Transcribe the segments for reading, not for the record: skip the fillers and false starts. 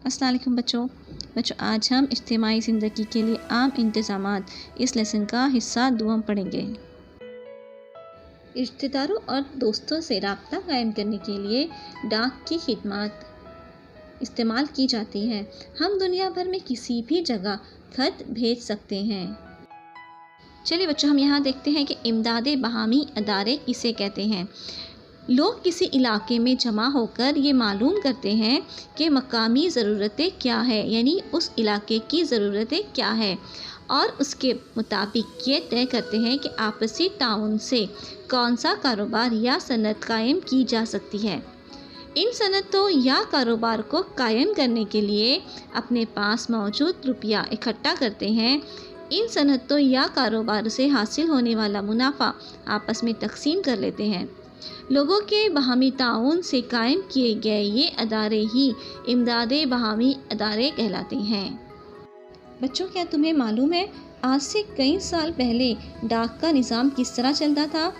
अस्सलाम वालेकुम बच्चों आज हम इज्तिमाई ज़िंदगी के लिए आम इंतज़ामात इस लेसन का हिस्सा दुआम पढ़ेंगे। रिश्तेदारों और दोस्तों से रब्ता कायम करने के लिए डाक की खिदमत इस्तेमाल की जाती है। हम दुनिया भर में किसी भी जगह खत भेज सकते हैं। चलिए बच्चों, हम यहाँ देखते हैं कि इमदादे बहामी अदारे किसे कहते हैं। लोग किसी इलाके में जमा होकर ये मालूम करते हैं कि मकामी ज़रूरतें क्या है, यानी उस इलाके की ज़रूरतें क्या है, और उसके मुताबिक ये तय करते हैं कि आपसी ताउन से कौन सा कारोबार या सनत कायम की जा सकती है। इन सनतों या कारोबार को कायम करने के लिए अपने पास मौजूद रुपया इकट्ठा करते हैं। इन सनतों या कारोबार से हासिल होने वाला मुनाफा आपस में तकसीम कर लेते हैं। लोगों के बहामी ताउन से कायम किए गए ये अदारे ही इमदादे बहामी अदारे कहलाते हैं। बच्चों, क्या तुम्हें मालूम है आज से कई साल पहले डाक का निज़ाम किस तरह चलता था?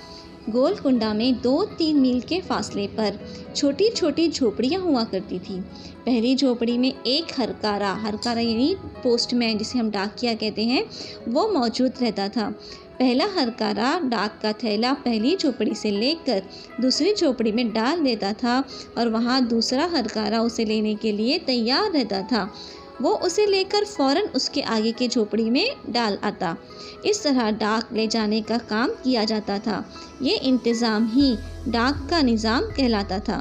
गोलकुंडा में 2-3 मील के फासले पर छोटी छोटी झोपड़ियाँ हुआ करती थी। पहली झोपड़ी में एक हरकारा यानी पोस्टमैन, जिसे हम डाकिया कहते हैं, वो मौजूद रहता था। पहला हरकारा डाक का थैला पहली झोपड़ी से लेकर दूसरी झोपड़ी में डाल देता था और वहाँ दूसरा हरकारा उसे लेने के लिए तैयार रहता था। वो उसे लेकर फ़ौरन उसके आगे की झोपड़ी में डाल आता। इस तरह डाक ले जाने का काम किया जाता था। ये इंतज़ाम ही डाक का निज़ाम कहलाता था।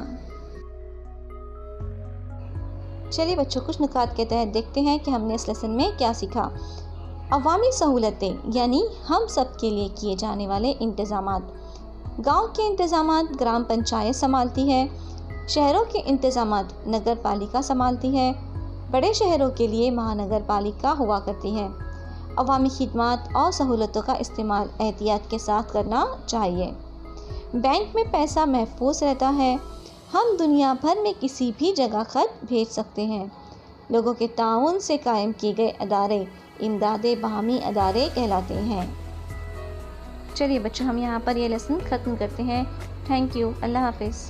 चलिए बच्चों, कुछ नुकात के तहत देखते हैं कि हमने इस लेसन में क्या सीखा। अवामी सहूलतें यानी हम सब के लिए किए जाने वाले इंतज़ामात। गांव के इंतज़ामात ग्राम पंचायत संभालती है। शहरों के इंतज़ामात नगर पालिका संभालती है। बड़े शहरों के लिए महानगर पालिका हुआ करती है। अवामी खिदमत और सहूलतों का इस्तेमाल एहतियात के साथ करना चाहिए। बैंक में पैसा महफूज रहता है। हम दुनिया भर में किसी भी जगह खत भेज सकते हैं। लोगों के ताउन से कायम किए गए अदारे इमदादे बहामी अदारे कहलाते हैं। चलिए बच्चों, हम यहाँ पर ये लेसन ख़त्म करते हैं। Thank you. अल्लाह हाफिज़।